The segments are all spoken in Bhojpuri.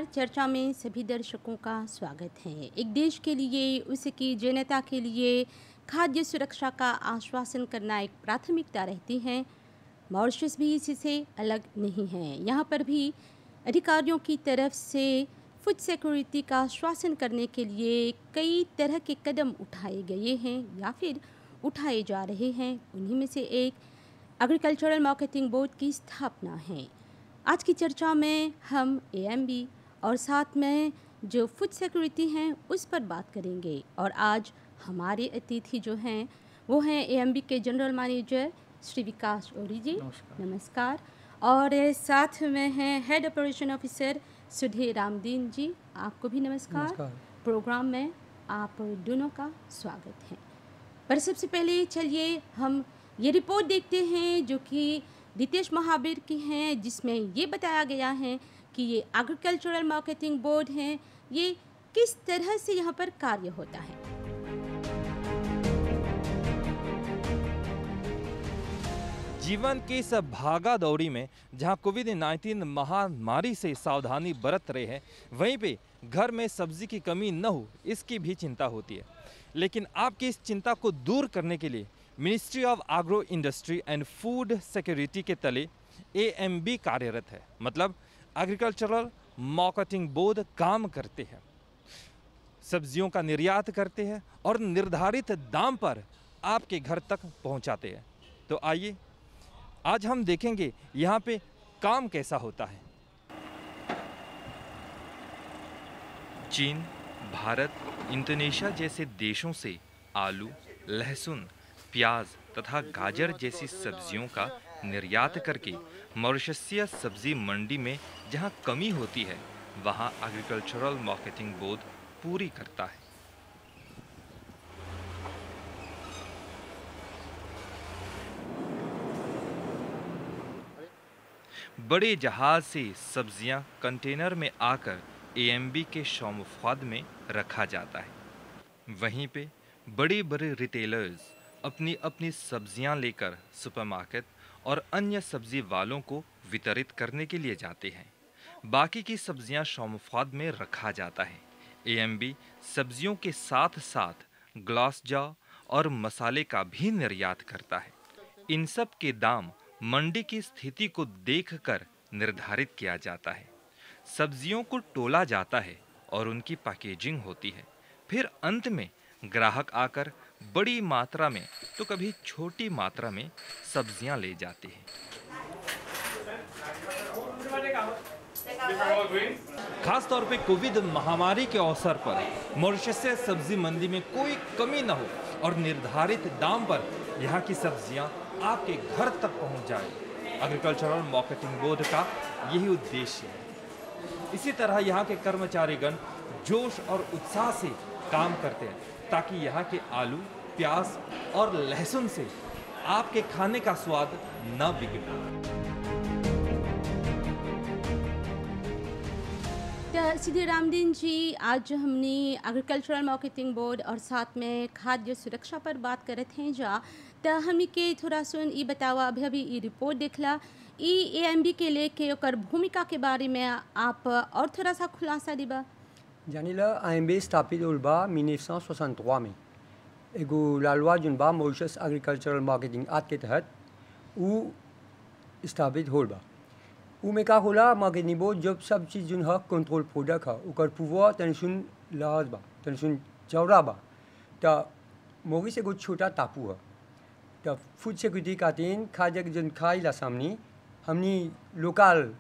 नमस्कार। चर्चा में सभी दर्शकों का स्वागत है। एक देश के लिए, उसकी जनता के लिए खाद्य सुरक्षा का आश्वासन करना एक प्राथमिकता रहती है। मॉरिशस भी इसी से अलग नहीं है। यहाँ पर भी अधिकारियों की तरफ से फूड सिक्योरिटी का आश्वासन करने के लिए कई तरह के कदम उठाए गए हैं या फिर उठाए जा रहे हैं। उन्हीं में से एक एग्रीकल्चरल मार्केटिंग बोर्ड की स्थापना है। आज की चर्चा में हम एएमबी और साथ में जो फूड सिक्योरिटी हैं उस पर बात करेंगे। और आज हमारे अतिथि जो हैं वो हैं एएमबी के जनरल मैनेजर श्री विकास ओरी जी। नमस्कार। और साथ में हैं head operation officer Sudhir Ramdeen ji, आपको भी नमस्कार। प्रोग्राम में आप दोनों का स्वागत है। पर सबसे पहले चलिए हम ये रिपोर्ट देखते हैं जो कि रितेश महावीर की हैं, जिसमें ये बताया गया है कि ये एग्रीकल्चरल मार्केटिंग बोर्ड हैं, ये किस तरह से यहाँ पर कार्य होता है। जीवन की इस भागा दौड़ी में जहां कोविड-19 महामारी से सावधानी बरत रहे हैं, वहीं पे घर में सब्जी की कमी न हो इसकी भी चिंता होती है। लेकिन आपकी इस चिंता को दूर करने के लिए ministry of agro industry and food security के तले एएमबी कार्यरत है, मतलब एग्रीकल्चरल मार्केटिंग बोर्ड काम करते हैं। सब्जियों का निर्यात करते हैं और निर्धारित दाम पर आपके घर तक पहुंचाते हैं। तो आइए आज हम देखेंगे यहाँ पे काम कैसा होता है। चीन, भारत, इंडोनेशिया जैसे देशों से आलू, लहसुन, प्याज तथा गाजर जैसी सब्जियों का निर्यात करके मॉरिशसीय सब्जी मंडी में जहां कमी होती है वहां एग्रीकल्चरल मार्केटिंग बोर्ड पूरी करता है। बड़े जहाज से सब्जियां कंटेनर में आकर एएमबी के शोमफाद में रखा जाता है। वहीं पे बड़े बड़े रिटेलर्स अपनी अपनी सब्जियां लेकर सुपरमार्केट और अन्य सब्जी वालों को वितरित करने के लिए जाते हैं। बाकी की सब्जियां शोमफाद में रखा जाता है। एएमबी सब्जियों के साथ साथ ग्लास जार और मसाले का भी निर्यात करता है। इन सब के दाम मंडी की स्थिति को देखकर निर्धारित किया जाता है। सब्जियों को तोला जाता है और उनकी पैकेजिंग होती है। फिर अंत में ग्राहक आकर बड़ी मात्रा में तो कभी छोटी मात्रा में सब्जियां ले जाते हैं। खास तौर पे कोविड महामारी के अवसर पर मॉरिशस से सब्जी मंडी में कोई कमी न हो और निर्धारित दाम पर यहाँ की सब्जियां आपके घर तक पहुंच जाए, एग्रीकल्चरल मार्केटिंग बोर्ड का यही उद्देश्य है। इसी तरह यहाँ के कर्मचारीगण जोश और उत्साह से काम करते हैं ताकि यहाँ के आलू, प्याज और लहसुन से आपके खाने का स्वाद न बिगड़े। सीधे रामदीन जी, आज हमने एग्रीकल्चरल मार्केटिंग बोर्ड और साथ में खाद्य सुरक्षा पर बात करते हैं। जा तो हमी के थोड़ा सुन ये बतावा, अभी ये रिपोर्ट देखला एएमबी के लेके ओकर भूमिका के बारे में आप और थोड़ा सा खुलासा दिबा। जानिला एएमबी स्थापित होल बा 1963 में। एगो ला लॉ जोन बा मॉरिशस एग्रीकल्चरल मार्केटिंग एक्ट के तहत उ स्थापित होल बा। उ में का होला, मार्केटिंग बोर्ड जब सब चीज़ जोन है कंट्रोल प्रोडक्ट है ओकर पुवा तनसुन लाज बा, तनसुन चौड़ा बा। तो मॉरिशस एगो छोटा टापू है। तो फूड सिक्योरिटी खातिर खाद्य जोन खाइला सामने हमनी लोकल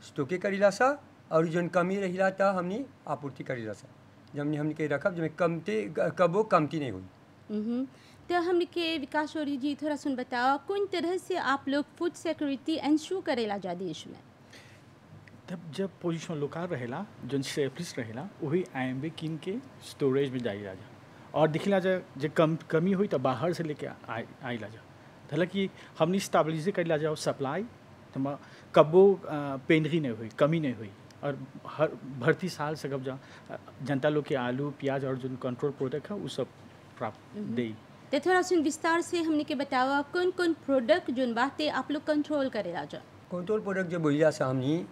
स्टॉके करीला सा और जोन कमी रहिला तो हमनी आपूर्ति करीला सा। जब हमनी के रखब जब कमती कबो कमती नहीं हुई। तो हमने के विकास ओरी जी थोड़ा सुन बताओ कौन तरह से आप लोग फूड सिक्योरिटी एंश्योर करेला जा देश में। तब जब पोजीशन लोकल रहेला जोन सेफ्टिस रहेला वही एएमबी किन के स्टोरेज में जाई जा और दिखला जा जे कमी हुई तो बाहर से लेके आइला जा। हालांकि हमने स्टेबलाइज कर जाओ सप्लाई तो कबो पेंडरी नहीं हुई, कमी नहीं हुई और हर भर्ती साल से कब जा जनता लोग के आलू, प्याज और जो कंट्रोल प्रोडक्ट है वो सब प्राप्त दे। तो थोड़ा सुन विस्तार से हमने के बतावा कौन कौन प्रोडक्ट जोन बातें आप लोग कंट्रोल करेला जा। कंट्रोल प्रोडक्ट जो बोलिया सा हमनी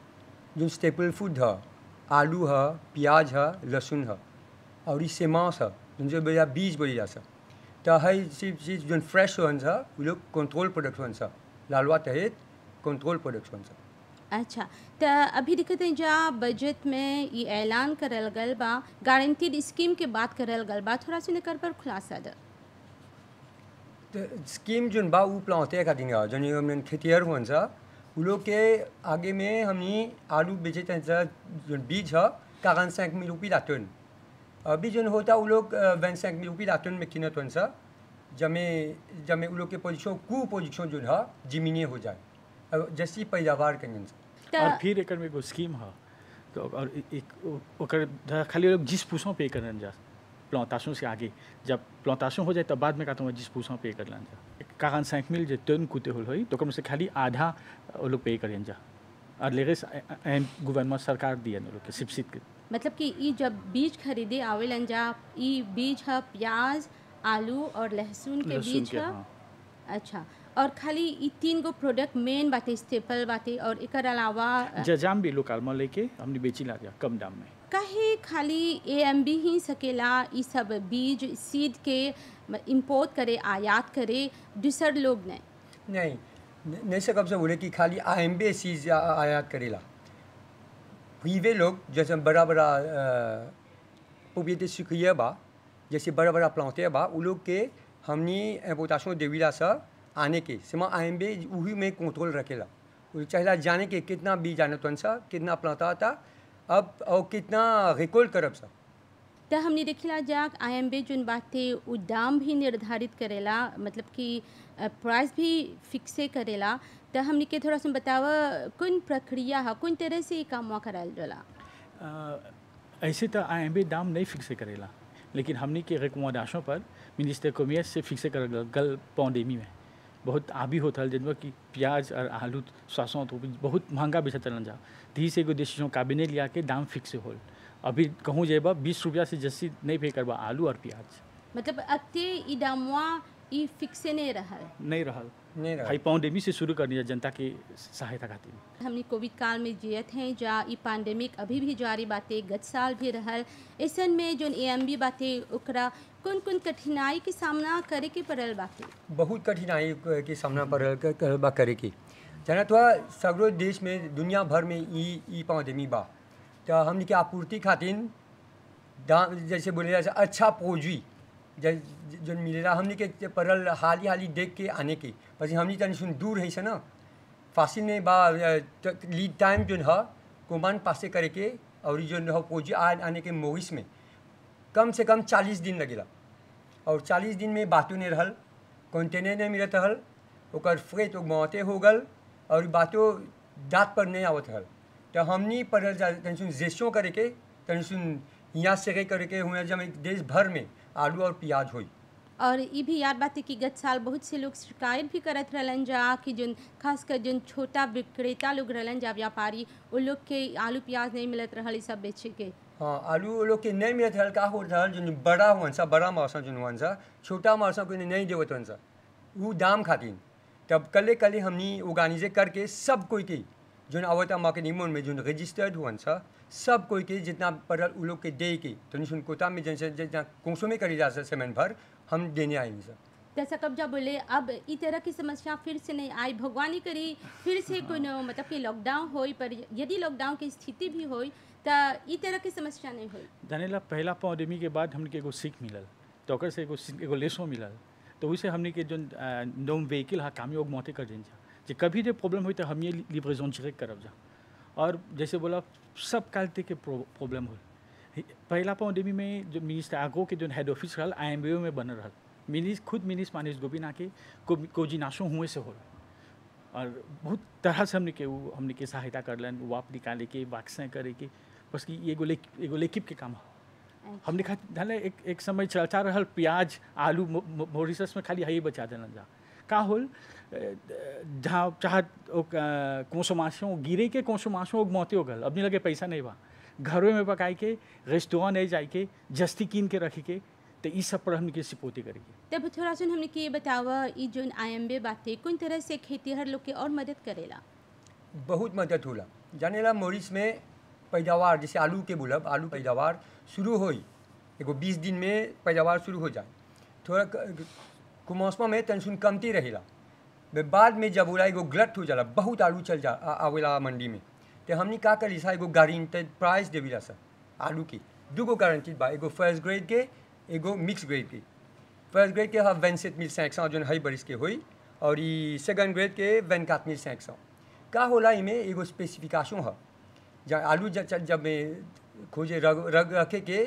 जो स्टेपल फूड है आलू है, प्याज है, लहसुन है और इससे मांस है जिनसे बढ़िया बीज बढ़ी जा सा तो है चीज जो फ्रेश होन सा वो लोग कंट्रोल प्रोडक्शन सा लालवा तहत कंट्रोल प्रोडक्शन सा। अच्छा, तो अभी दिखते हैं जा बजट में ये ऐलान करल गल बा, गारंटीड स्कीम के बात करल गल बा, थोड़ा सा निकर पर खुलासा दे। तो स्कीम जो बा वो प्लांटे का दिन जो हमने खेतिहर हुआ सा वो लोग के आगे में हमने आलू बेचे थे जो बीज है 45,000 रुपये लाटन अभी जो होता वो लोग 25,000 रुपये लाटन में किनत वन सा जमे वो लोग के पोजिशन जो है जिमीने हो जाए जैसी पैदावार करें सा। और फिर एक में एगो स्कीम है तो और एक खाली लोग जिस पूछों पे करन जा प्लांटाशन से आगे जब प्लांटाशन हो जाए तब बाद में कहता हूँ जिस पूछों पे कर लें जा 45 मिल जो टन कुते होल तो कम से खाली आधा वो लोग पे करें जा और लेगे गवर्नमेंट सरकार दिए लोग के सब्सिडी के मतलब कि ये जब बीज खरीदे आवेलन जा ये बीज है प्याज आलू और लहसुन के बीज है। हाँ। अच्छा, और खाली ये 3 गो प्रोडक्ट मेन बाटे स्टेपल बाटे और एकर अलावा जजाम भी लोकल में लेके हमने बेची ला जा कम दाम में काहे खाली एएमबी ही सकेला ये सब बीज सीड के इंपोर्ट करे आयात करे दूसर लोग नहीं सकब से बोले कि खाली आईएमबी चीज आयात करेला प्रीवे लोग जैसे बड़ा प्रोप्रिएटी सुक्रिया बा जैसे बड़ा प्लांटे बा वो लोग के हमनी इम्पोर्टेशन देविला सा आने के सिमा आईएमबी वही में कंट्रोल रखेला चाहेला जाने के कितना बीज आने तो सा कितना प्लांटा था अब और कितना रिकॉल करब सा तो हमने देखिला जाक आईएमबी जोन बाटे उ दाम भी निर्धारित करेला मतलब कि प्राइस भी फिक्से करेला तो हमने के थोड़ा सा बतावा कौन प्रक्रिया है कौन तरह से काम कराल जाला। ऐसे तो आईएमबी दाम नहीं फिक्स करेला लेकिन हमने के रिकमेंडेशन पर मिनिस्टर कॉमर्स से फिक्स कर गल पैंडेमी में बहुत आबी होता है जिनमें कि प्याज और आलू 700 रुपये बहुत महंगा बेचा चलन जा धी से एगो डिसीजन कैबिनेट लिया के दाम फिक्स होल अभी कहूँ जेबा 20 रुपया से जैसी नहीं पे करबा आलू और प्याज मतलब अते ई दामवा ई फिक्से नहीं रहल हाई पैंडेमिक से शुरू करनी है जनता की सहायता खातिर। हमने कोविड काल में जियत हैं जा ई पैंडेमिक अभी भी जारी बाटे गत साल भी रहल ऐसन में जो एएमबी बाटे ओकरा कौन कठिनाई के सामना करे के पड़ल बाटे। बहुत कठिनाई के सामना पड़ल करे के जाना तो सगरो देश में दुनिया भर में ई पैंडेमिक बा तो हमने के आपूर्ति खातिर जैसे बोले जैसे अच्छा पूंजी जो मिलेला हमने के पड़ल हाली देख के आने के बस हमने तनी सुन दूर है से ना फासिल में बा लीड टाइम जो है कोमान पासे करे के और जो है पूंजी आने के मोइस में कम से कम 40 दिन लगेला और 40 दिन में बातों नहीं रहल कंटेनर नहीं मिलत रहल ओकर फ्रेट मौते हो गल और बातों दाँत पर नहीं आवत रहल तो हमनी पड़ल तनी सुन जेस्यों करे के तनी सुन यहाँ से करे के हुए जब देश भर में आलू और प्याज हुई। और ये भी याद बात है कि गत साल बहुत से लोग शिकायत भी करत रहलन जा कि जो खासकर जो छोटा विक्रेता लोग रहलन जा व्यापारी वो लोग के आलू प्याज नहीं मिलत रहल ई सब बेचे के। हाँ आलू वो लोग के नहीं मिलत रहल का हो रहल जो बड़ा हुआ सा बड़ा मौसम जो हुआ सा छोटा मौसम को नहीं देवत हुआ सा वो दाम खातिर तब कले हमनी ऑर्गेनाइजे करके सब कोई के जो आवता मार्केटिंग में जो रजिस्टर्ड हुआ सा सब कोई के जितना पड़ल वो लोग के दे के तो सुन कोटा में जैसे जितना कंसुमे करी जा सेमेंट भर हम देने आएंगे सर। जैसा कब्जा बोले अब इस तरह की समस्या फिर से नहीं आई भगवानी करी फिर से कोई मतलब कि लॉकडाउन होई पर यदि लॉकडाउन की स्थिति भी होई तो इस तरह की समस्या नहीं होई। जानेला पहला पैंडेमिक के बाद हमने एगो सीख मिलल तो ओकर से एगो लेसो मिलल तो वैसे हमने के जो नोम व्हीकल है कामी मौते कर दें जा कभी जो प्रॉब्लम हुई तो हम ये लिब्रेजोन चेक करब जा और जैसे बोला सब क्वालिटी के प्रॉब्लम हो पहला पैंडेमिक में जो मिनिस्टर आगो के जो हेड ऑफिस रहल आईएमबी में बनल रहल खुद मिनिस मानिस गोबिन आके कोजिनाशो हुए से हो और बहुत तरह से हमने के सहायता करलन वाप निकाले के वैक्सीन करे के बस कि एगो लेकिप के काम है। हमने खाली एक समय चलता रहल प्याज आलू मॉरिशस में खाली यही बचा देना जा का होल जहाँ चाह कंसोमाशों गिरे के कंसोमाशों मौते हो गल अपने लगे पैसा नहीं बा घरों में पकाए के रेस्टोरेंट नहीं जाए के जस्ती कीन के रखे के तो इस सब पर हमने के सिपोती करेंगे। तब थोड़ा सा हमने के बतावा ये जो आईएमबी बातें कौन तरह से खेती हर लोग के और मदद करेला। बहुत मदद होला जानेला मॉरिस में पैदावार जैसे आलू के बोलब आलू पैदावार शुरू होई एगो 20 दिन में पैदावार शुरू हो जाए थोड़ा कुमौसमा में तनसुन कमती रहेला बाद में जब बोला एगो गलत हो जाला बहुत आलू चल जा आवेला मंडी में तो हमने का करी सा एगो गारंटेड प्राइस देविला सा आलू की दूगो गारंटीड बा एगो फर्स्ट ग्रेड के एगो मिक्स ग्रेड के फर्स्ट ग्रेड के 27,500 जोन हई बरिस के होई और ई सेकंड ग्रेड के 24,500 का होला इमें एगो स्पेसिफिकेशन है जब आलू जब खोजे रग रखे के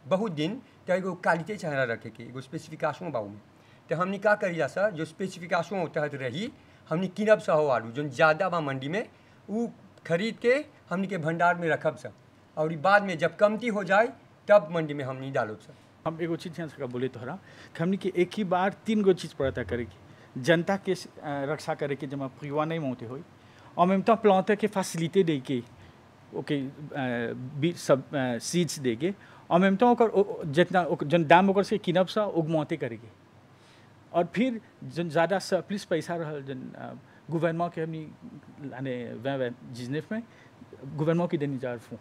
बहुत दिन तो एगो क्वालिटी चाहना रखे के एगो स्पेसिफिकेशन बाऊ में तो हमने का करी जा सा जो स्पेसिफिकेशन तहत रही हमने किनब सा हो आलू जो ज़्यादा बा मंडी में वो खरीद के हमने के भंडार में रखब सा और बाद में जब कमती हो जाए तब मंडी में हमने डालब सा। हम एगो चीज़ यहाँ से बोले तोहरा कि हमने के एक ही बार 3 गो चीज़ पड़ता करे की जनता के रक्षा करे के जब परिवार नहीं मौते हो और même temps planter के फैसिलिटी दे के ओके सब सीड्स दे के और même temps ओकर जितना जन दाम ओकर से किनब सा उगमौते करेगी और फिर जन ज़्यादा सरप्लस पैसा रहा जन गवर्नमेंट के हमनी बिजनेस में गवर्नमेंट की देनी जा रहा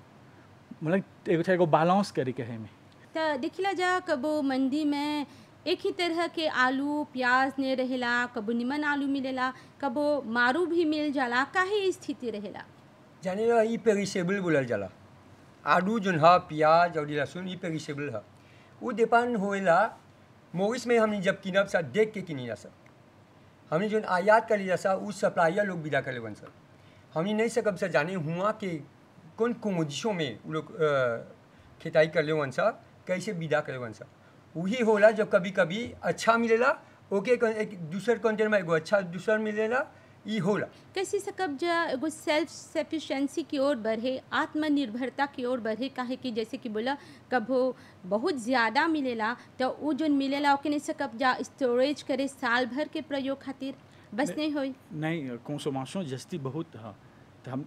मतलब एगो बैलेंस करे के है में तो देखिला जा कबो मंडी में एक ही तरह के आलू प्याज ने रहेला कबो निमन आलू मिलेला कबो मारू भी मिल जाला काहे स्थिति रहेला जाने ला ई पेरिसेबल बोलल जाला आलू जोन हा प्याज और लहसुन ई पेरिसेबल है वो डिपेंड होएला मोरिस में हमने जब किनब सा देख के किनी जा सर हमने जो आयात कर लिया सा उस सप्लायर लोग विदा कर लेवन सर हमने नहीं सकब सर जाने हुआ कि कौन कंडीशनों में वो लोग खेताई कर लेवन सा कैसे विदा कर लेवन सा वही होला जब कभी कभी अच्छा मिलेला ओके एक दूसर कंटेनर में एगो अच्छा दूसर मिलेला ई होला कैसे सकब जा एगो सेल्फ सफिशिएंसी की ओर बढ़े आत्मनिर्भरता की ओर बढ़े काहे कि जैसे कि बोला कबो बहुत ज़्यादा मिलेला तो वो जो मिलेला ओके नहीं सकब जा स्टोरेज करे साल भर के प्रयोग खातिर बस नहीं होई नहीं कंसोमेशन जस्ती बहुत हाँ तो हम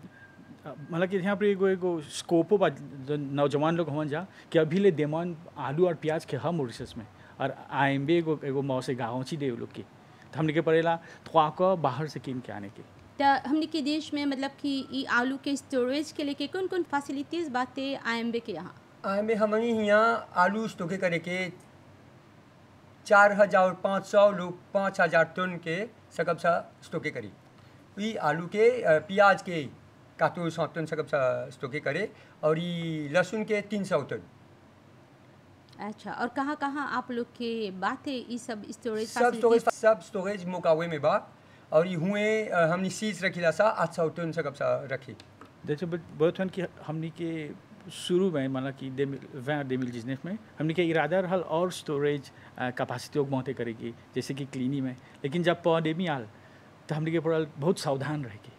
मतलब कि यहाँ पर एगो स्कोपो बा नौजवान लोग हों जा कि अभी ले देमान आलू और प्याज के हम मॉरिशस में और IMB एगो मौसे गाँवची दे लोग की तो हमने के पड़ेला तो बाहर से किन के आने के तो हमने के देश में मतलब कि ई आलू के स्टोरेज के लिए कौन कौन फैसिलिटीज़ बातें IMB के यहाँ IMB हमने यहाँ आलू स्टोके करे के 4,500 लोग 5,000 टन के सकब सा स्टोके करी ई आलू के प्याज के 400 टन सकब सा स्टोके करे और ई लहसुन के 300 टन। अच्छा और कहाँ कहाँ आप लोग के बातें ये सब स्टोरेज सब स्टोरेज मुकावे में बा और ये हुए हमने सीज रखीला सा 800 टन सकब सा रखी जैसे बहुत कि हमने के शुरू में माना कि 2019 में हमने के इरादा रहल और स्टोरेज कैपेसिटी बहुत करेगी जैसे कि क्लीनी में लेकिन जब पैंडेमिक आल तो हमने के पड़ल बहुत सावधान रहेगी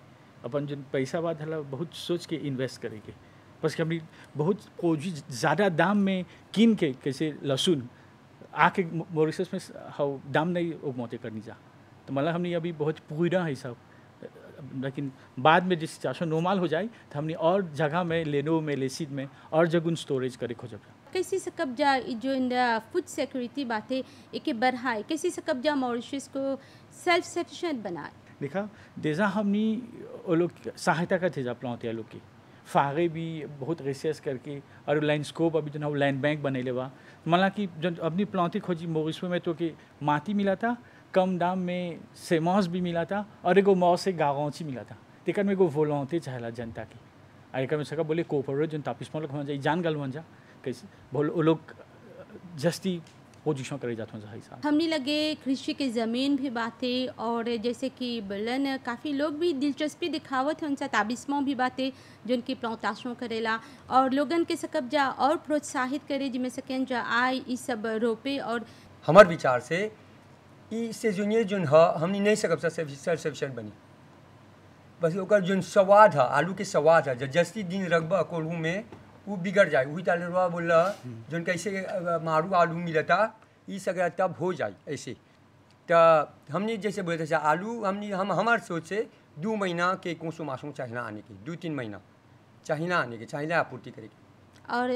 अपन जो पैसा बात है बहुत सोच के इन्वेस्ट करेगी बस कि हमने बहुत खोजी ज़्यादा दाम में किन के कैसे लहसुन आके मॉरिशस में हाउ दाम नहीं उगमौते करनी जा तो मतलब हमने अभी बहुत पूरा है सब लेकिन बाद में जिस सिचुएशन नॉर्मल हो जाए तो हमने और जगह में लेनो में लेसिड में और जगह स्टोरेज करे खोजब कैसे से कब्जा जो इन फूड सिक्योरिटी बातें एक बढ़ाए कैसे से कब्जा मॉरिशस को सेल्फ सफिशिएंट बनाए देखा जैसा हमने वो लोग सहायता करते जा प्लांटिया लोग की फागे भी बहुत रिसर्च करके और लैंडस्कोप अभी जो ना लैंड बैंक बने लेवा माना कि जब अपनी प्लांटी खोजी मॉरिशस में तो कि माटी मिला था कम दाम में सेमॉस भी मिला था और एगो मॉस से गाँवची मिला था तेकर में एगो वोलंटे चाहेला जनता की और एक में सका बोले कोऑपरेट जन तापिस लोग हो जाए जान गल हो जा कैसे बोल वो लोग जस्ती पोजिशन करे जाते हैं हमने लगे कृषि के ज़मीन भी बातें और जैसे कि बोलन काफ़ी लोग भी दिलचस्पी दिखावत हैं उनसे ताबिस्मों भी बातें जो उनकी प्लांटाशों करेला और लोगन के सकब जा और प्रोत्साहित करे जिसमें सकें जा आय ये सब रोपे और हमार विचार से इससे जुनियर जोन है हमने नहीं सकब सा सेल्फ सफिशिएंट बनी बस ओकर जोन स्वाद है आलू के स्वाद है जब जस्ती दिन रखबा कोल्हू में वो बिगड़ जाए वही तालरवा बोला जोन कैसे मारू आलू मिलता ये सगरा तब हो जाए ऐसे तो हमने जैसे बोले थे आलू हमने हमारे सोच से 2 महीना के कोसो मासों चाहिए आने की 2-3 महीना चाहिए आने के चाहिए आपूर्ति करेगी और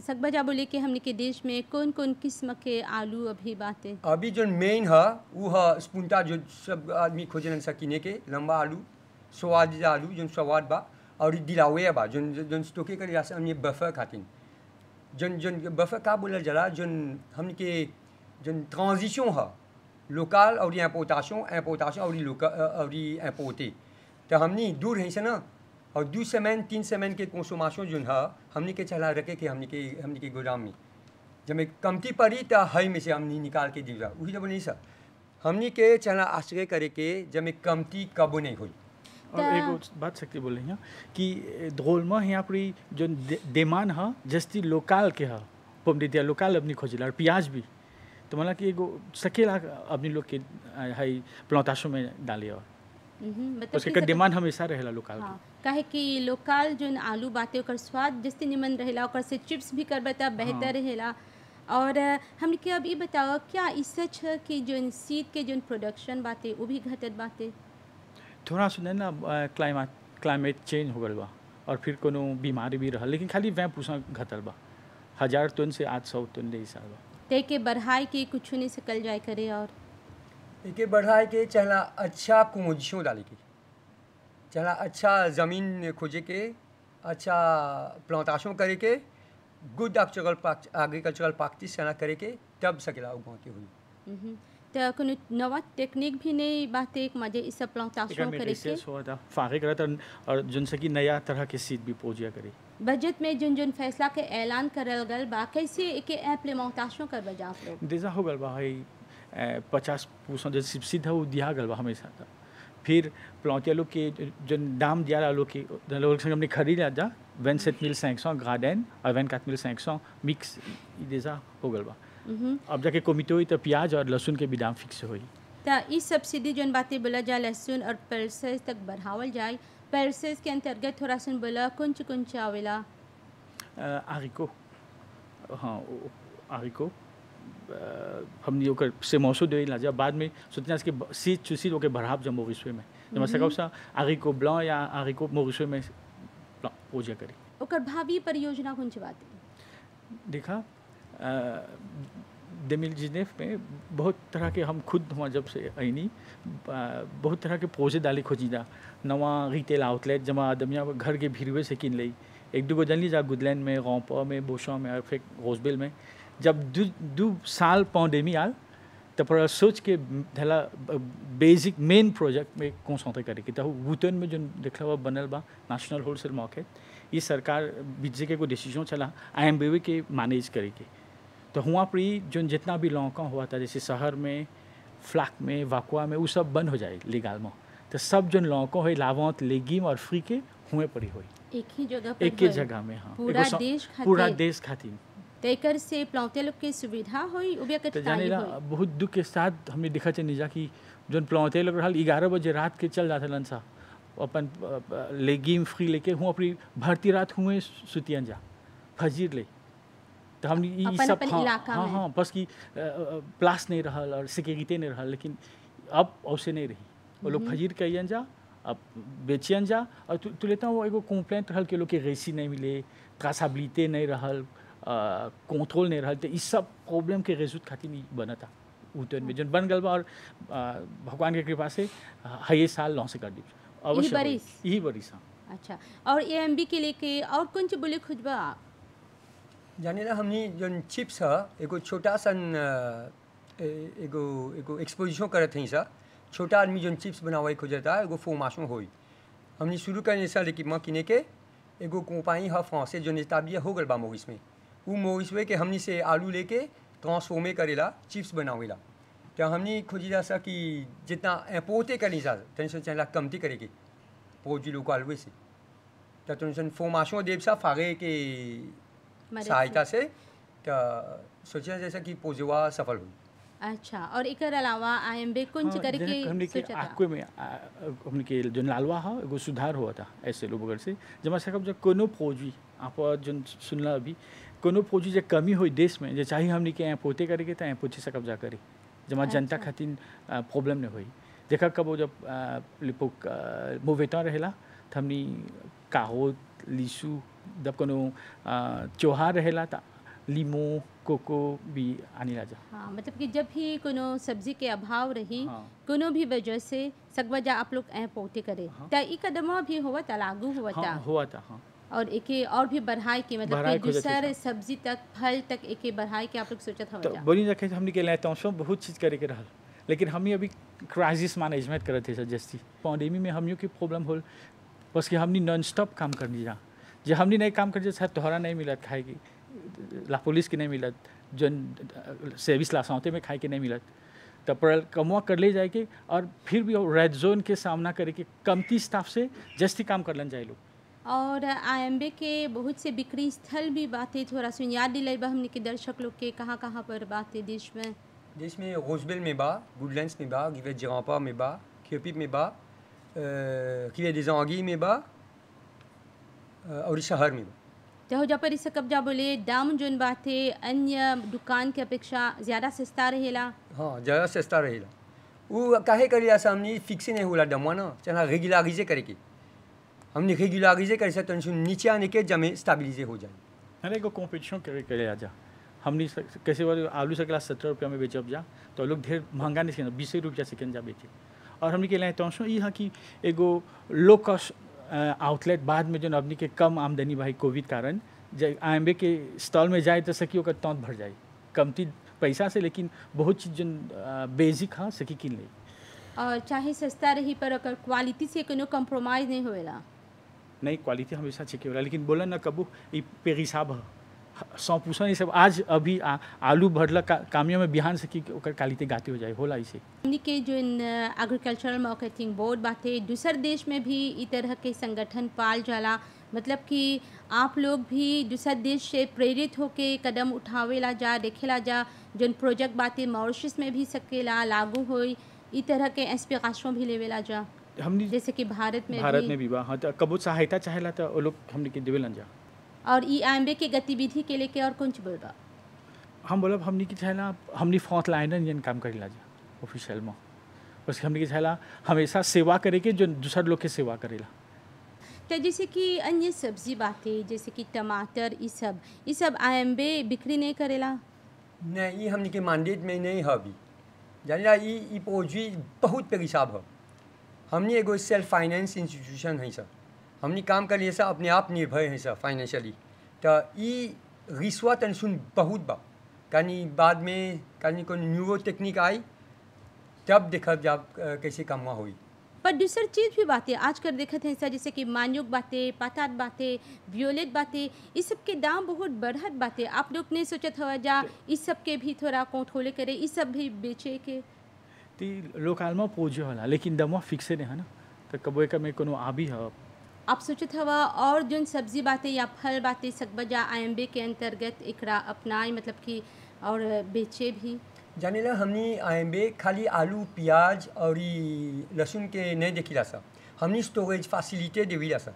सकबजा बोले कि हमने के देश में कौन कौन किस्म के आलू अभी बातें अभी जो मेन है वो है स्पूंटा जो सब आदमी खोजन सकीने के लंबा आलू स्वाद आलू जो स्वाद बा और दिलावे बा जोन जोन स्टोके करे जासे हमने बफर खातिन जोन जोन बफर का बोलल जला जोन हमने के जोन ट्रांजिशन है लोकल और इंपोर्टेशन और लोकल और इंपोर्टे तो हमने दूर है से ना और 2 सेमेन 3 सेमेन के कंसोमेशन जोन है हमने के चला रखे कि हमने के गोदाम में जब मैं कमती पड़ी तो हई में से हमने निकाल के दीजा वही जब नहीं सर हमने के चला आश्रय करे के जब मैं कमती कबो नहीं हुई और एक बात सकती बोल रही हैं कि धोल में यहाँ पर जो डिमांड है जस्ती लोकल के है पमदितिया लोकल अपनी खोजिला और प्याज भी तो मतलब कि एगो सकेला अपनी लोग के हाई प्लांटेशन में डाले और उसके डिमांड हमेशा रहेला लोकल हाँ, काहे कि लोकल जोन आलू बाते ओकर स्वाद जस्ती निमन रहेला ओकर से चिप्स भी करबे त बेहतर रहेला और हमने के अब ये बताओ क्या इस सच है कि जोन सीड के जोन प्रोडक्शन बाते वो भी घटत बाते थोड़ा सुने ना क्लाइमेट चेंज हो गल बा और फिर कोनो बीमारी भी रहा लेकिन खाली वह पूछा घटल बा 1000 टन से 800 टन ले हिसाब बा ते के बढ़ाई के कुछ नहीं सकल जाए करे और एके बढ़ाए के चला अच्छा कुमोजिशों डाले के चला अच्छा ज़मीन खोजे के अच्छा प्लांटेशन करे के गुड एग्रीकल्चरल प्रैक्टिस चला करे के तब सकेला उगाव के हुई तो कोनो नवा टेक्निक भी नहीं बात एक मजे इस सब प्लांटेशन करे के हुआ था फागे करत और जन से कि नया तरह के सीड भी पोजिया करे बजट में जोन जोन फैसला के ऐलान करल गल बा कैसे एके इम्प्लीमेंटेशन करबे जा आप लोग देजा हो गल बा है 50% जो सब्सिडी है वो दिया गल बा हमेशा था फिर प्लांटिया लोग के जो दाम दिया लोग के लोग संग हमने खरीद जा 27,500 गार्डन और 24,500 मिक्स देजा हो गल बा अब जाके कमिटी हुई तो प्याज और लहसुन के भी दाम फिक्स हुई तो इस सब्सिडी जोन बातें बोला जा लहसुन और पल्सेस तक बढ़ावल जाए पल्सेस के अंतर्गत थोड़ा सुन बोला कुंच आवेला आरिको हाँ आरिको हमने ओकर से मौसू दे ला बाद में सोचना कि सीट चुसी ओके बढ़ाव जब मोरिशे में जब सका सा आरिको ब्लां या आरिको मोरिशे में पूजा करी ओकर भावी परियोजना कुंच बातें देखा डेमिल जिनेफ में बहुत तरह के हम खुद वहाँ जब से आईनी बहुत तरह के पोजे डाली खोजीदा नवा रिटेल आउटलेट जमा आदमिया घर के भीड़वे से किन ली एक दो जन ली जा गुडलैंड में गाँव में बोशा में और फिर रोजबेल में जब दो साल पैंडेमी आल तो पर सोच के धला बेसिक मेन प्रोजेक्ट में कॉन्सेंट्रेट करे तो वुतन में जो देखला हुआ बनल बा नेशनल होलसेल मार्केट ये सरकार बीजे के को डिसीजन चला IMBV के मैनेज करे के तो हुआ पर जो जितना भी लौका हुआ था जैसे शहर में फ्लैक में वाकुआ में वो सब बंद हो जाए लीगल में तो सब जो लौका हो लावंत लेगिम और फ्री के हुए पड़ी हुई एक ही जगह में हाँ पूरा देश खातिर तेकर से प्लांटे लोग के सुविधा होई उबे तो जाने ला बहुत दुख के साथ हमने देखा चे निजा कि जो प्लांटे लोग रहल 11 बजे रात के चल जाते लंसा अपन लेगिम फ्री लेके हूँ अपनी भर्ती रात हुए सुतियन जा फजीर ले तो हमने ये सब हाँ हाँ बस कि प्लास नहीं रहल और सिक्योरिटी नहीं रहल लेकिन अब औसे नहीं रही वो लोग फजीर कहियन जा अब बेचियन जा और तू लेता हूँ एगो कंप्लेंट रहल के लोग के रेसी नहीं मिले ट्रासाबिलिटी नहीं रहल कंट्रोल नहीं रहल तो इस सब प्रॉब्लम के रेजूट खातिर नहीं बना था उतन में जो बन गल बा और भगवान की कृपा से ये साल लॉन्च से कर दी यही बरिस अच्छा और AMB के लेके और कौन सी बोले खुजबा जाने ना हमने जो चिप्स है एगो छोटा सन एगो एक्सपोजिशन करत हैं सर छोटा आदमी जो चिप्स बनावे खोजता है एगो फॉर्मेशन होई हमने शुरू करने साल कि माँ किने के एगो कंपनी है फ्रांस जो नेताबिया हो गल बा मोरिस में वो मोरिस में के हमने से आलू लेके ट्रांसफॉर्मे करेला चिप्स बनावेला तो हमने खोजिला सा कि जितना इम्पोर्टे करनी सा टेंशन चला कमती करेगी पोजी लोकल वे से तो टेंशन फॉर्मेशन देव सा फागे के सहायता से तो सोचा जैसा कि पोजवा सफल हुई अच्छा और एक अलावा IMB कुछ करके हमने के आक्वे में हमने के जो लालवा है एगो सुधार हुआ था ऐसे लोग बगल से जब सकब जो कोनो फौजी आप जो सुनला अभी कोनो फौजी जो कमी हुई देश में जो चाहिए हमने के पोते करेंगे तो पोते से कब्जा करे जमा जनता खातिर प्रॉब्लम नहीं हुई देखा कब वो जब मुवेता रहेला तो हमने काहो लीसू जब कोनो त्योहार रहेला तो लीमो कोको भी आने लाजा। हाँ, मतलब कि जब भी कोनो सब्जी के अभाव रही हाँ। कोनो भी वजह से सब वजह आप लोग पोते करे हाँ। त ई कदमवा भी हुआ था लागू हुआ था हाँ हुआ था। हाँ और एके और भी बढ़ाए के मतलब बढ़ाए कि खोजत दूसर है। सब्जी तक फल तक एके बढ़ाए के आप लोग सोचत तो हवा बोली रखे हमने के लिए तो बहुत चीज़ करे के रहल, लेकिन हमने अभी क्राइसिस मैनेजमेंट करते थे जस्ती पैंडेमिक में हम की प्रॉब्लम हो बस कि हमने नॉन स्टॉप काम करनी जा जो हमने नहीं काम कर शायद तोहरा नहीं मिलत खाए की ला पुलिस की नहीं मिलत जन सर्विस ला सौते में खाए के नहीं मिलत तब पर कमुआ कर ले जाए के और फिर भी रेड जोन के सामना करे के कमती स्टाफ से जस्ती काम कर लन जाए लोग। और आईएमबी के बहुत से बिक्री स्थल भी बातें थोड़ा सा याद दिलाई बा हमने के दर्शक लोग के कहाँ पर बातें देश में रोजबेल में बा, गुडलैंड्स में बा, रिवेट जिरापा में बा, क्योपिप में बा, रिवेट des Anguilles में बा और शहर में बा। तो जब पर इसे कब्जा बोले दाम जोन बातें अन्य दुकान के अपेक्षा ज़्यादा सस्ता रहेला। हाँ ज़्यादा सस्ता रहेला वो काहे करी ऐसा हमने फिक्स नहीं होला दमवा ना चला रेगुलराइजे करे के हमने रेगुलराइजे करे से टेंशन नीचे आने के जमे स्टेबलाइजे हो जाए। अरे को कॉम्पिटिशन करे आजा हमने कैसे बार आलू से क्लास 17 रुपया में बेचब जा तो लोग ढेर महंगा नहीं सीखना 20 रुपया सेकेंड जा बेचे और हमने के लिए तो ये कि एगो लो कॉस्ट आउटलेट बाद में जो अपनी के कम आमदनी भाई कोविड कारण जब आईएमबी के स्टॉल में जाए तो सकी ओकर तौत भर जाए कमती पैसा से, लेकिन बहुत चीज़ जो बेसिक हाँ सकी किन ले और चाहे सस्ता रही पर अगर क्वालिटी से कोनो कम्प्रोमाइज़ नहीं होएला। नहीं क्वालिटी हमेशा चेक होला, लेकिन बोला ना कबू ये पेरिसाब है 100% ये सब आज अभी आलू भरला कामियों में बिहान से की ओकर क्वालिटी गाती हो जाए होला इसे। हमनी के जो एग्रीकल्चरल मार्केटिंग बोर्ड बाते दूसर देश में भी इस तरह के संगठन पाल जाला, मतलब कि आप लोग भी दूसर देश से प्रेरित होके कदम उठावेला जा देखेला जा जो प्रोजेक्ट बातें मॉरिशस में भी सकेला लागू होई इस तरह के इंस्पिरेशन भी लेवेला जा हमने जैसे कि भारत में भी बा हाँ तो कबू सहायता चाहेला तो वो लोग हमने के देवेलन जा और ई आईएमबी के गतिविधि के लेके और कौन बोलबा हम बोलब हमने की चाहेला हमने फ्रंट लाइनर जन काम करेला जा ऑफिशियल में बस हमने की चाहेला हमेशा सेवा करे के जो दूसर लोग के सेवा करेला। तो जैसे कि अन्य सब्जी बातें जैसे कि टमाटर ये सब आईएमबी बिक्री नहीं करेला। नहीं ये हमने के मैंडेट में नहीं है अभी जानिला ये प्रोजी बहुत पेरिसाब है। हमने एगो सेल्फ फाइनेंस इंस्टीट्यूशन है सर हमने काम कर लिए सर अपने आप निर्भर है सर फाइनेंशियली तो ये रिश्वा टेंशन बहुत बा कहीं बाद में कहीं कोई न्यूरो टेक्निक आई तब देखा जब कैसे काम हुई। पर दूसर चीज़ भी बातें आज कर देखते हैं सर जैसे कि मान्युक बातें पतात बातें वियोलेट बातें इस सब के दाम बहुत बढ़त बातें आप लोग ने सोचत हवा जा इस सब के भी थोड़ा कंट्रोल करे इस सब भी बेचे के ती लोकल में पहुँचे होला लेकिन दमवा फिक्स नहीं है ना तो कबो एक में कोनो आबी है आप सोचत हवा और जो सब्जी बातें या फल बातें सकबजा आईएमबी के अंतर्गत एकरा अपनाए मतलब कि और बेचे भी जानेला हमने आईएमबी खाली आलू प्याज और लहसुन के नहीं देखिला सा हमने स्टोरेज फैसिलिटी देविला सा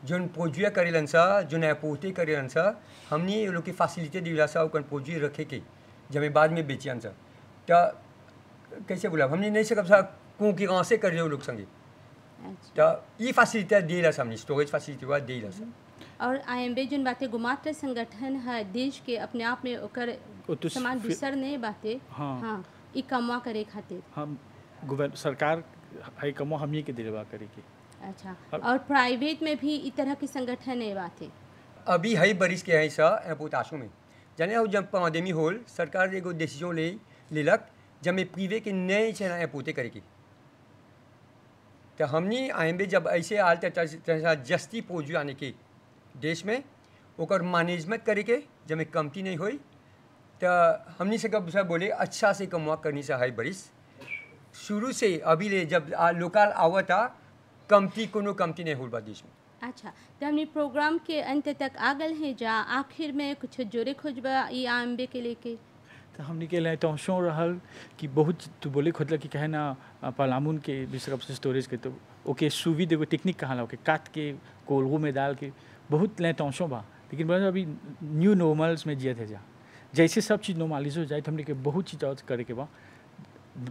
जोन प्रोड्यूस करेलन सा जोन एपोर्टे करेलन सा हमने ये लोग की फैसिलिटी देविला सा ओकन प्रोड्यूस रखे के जब बाद में बेचियन सा तो कैसे बोला हमने नहीं सकब सा कौन से कर रहे लोग संगे तो ये फैसिलिटी देला सा हमने स्टोरेज फैसिलिटी वा देला सा और आईएमबी जोन बातें गुमात्र संगठन है देश के अपने आप में ओकर समान दूसर ने बातें हाँ ई कमवा करे खातिर हम सरकार है कमवा हम ही के दिलवा करे के। अच्छा और प्राइवेट में भी इस तरह के संगठन है बातें अभी है बरिस के है सा पोताशों में जाने हो जब पैंडेमी होल सरकार एगो डिसीजन लेलक जब मैं प्रीवे के नए चेना एपोते करेगी तो हमने आईएमबी जब ऐसे आल जस्ती प्रोड्यूस आने के देश में ओकर मैनेजमेंट करे के जब में कमती नहीं हुई तो हमने से कब सब बोले अच्छा से कमवा करनी से है बरिस शुरू से अभी ले जब लोकल आवा था कमती कोनो कमती नहीं हुआ देश में। अच्छा तो हमने प्रोग्राम के अंत तक आ गए हैं जा आखिर में कुछ जोरे खोजबा ई आईएमबी के लेके तो हमने के लिए तो शो रहल कि बहुत तू बोले खोदला कि कहे ना पलामुन के विश्व से स्टोरेज के तो ओके सुवी देखो टेक्निक कहाँ ला ओके काट के कोल्हू में डाल के बहुत ले तौशों बा लेकिन बोला अभी न्यू नॉर्मल्स में जिया थे जा जैसे सब चीज़ नॉर्मलाइज हो जाए तो हमने के बहुत चीज़ और करे के बा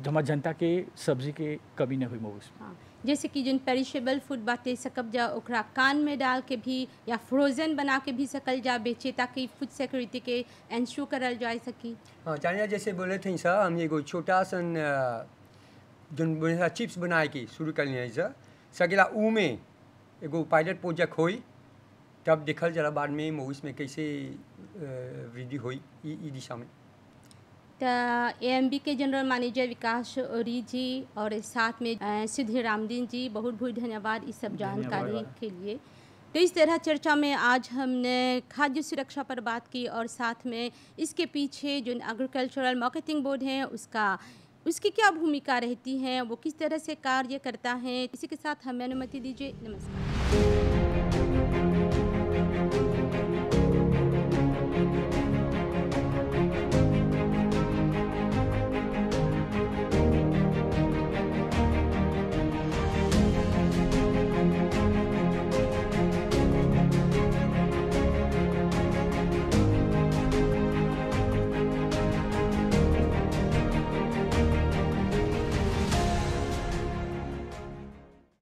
हमार जनता के सब्जी के कमी न हुई मोविस। हाँ, जैसे कि जिन पेरिशेबल फूड बाटे सकब जा ओकरा कान में डाल के भी या फ्रोजन बना के भी सकल जा बेचे ताकि फूड सिक्योरिटी के इंश्योर करल जा सकी। हाँ चाइना जैसे बोले थे सर हम एगो छोटा सन जो चिप्स बनाए के शुरू कर लिया सर सकेला ऊ में एगो पायलट प्रोजेक्ट होई तब देखल जरा बाद में मोविस में कैसे वृद्धि हुई ई दिशा में। AMB के जनरल मैनेजर विकास ओरी जी और साथ में सिद्धि रामदीन जी बहुत बहुत धन्यवाद इस सब जानकारी के लिए। तो इस तरह चर्चा में आज हमने खाद्य सुरक्षा पर बात की और साथ में इसके पीछे जो एग्रीकल्चरल मार्केटिंग बोर्ड है उसकी क्या भूमिका रहती है, वो किस तरह से कार्य करता है। इसी के साथ हमें अनुमति दीजिए। नमस्कार।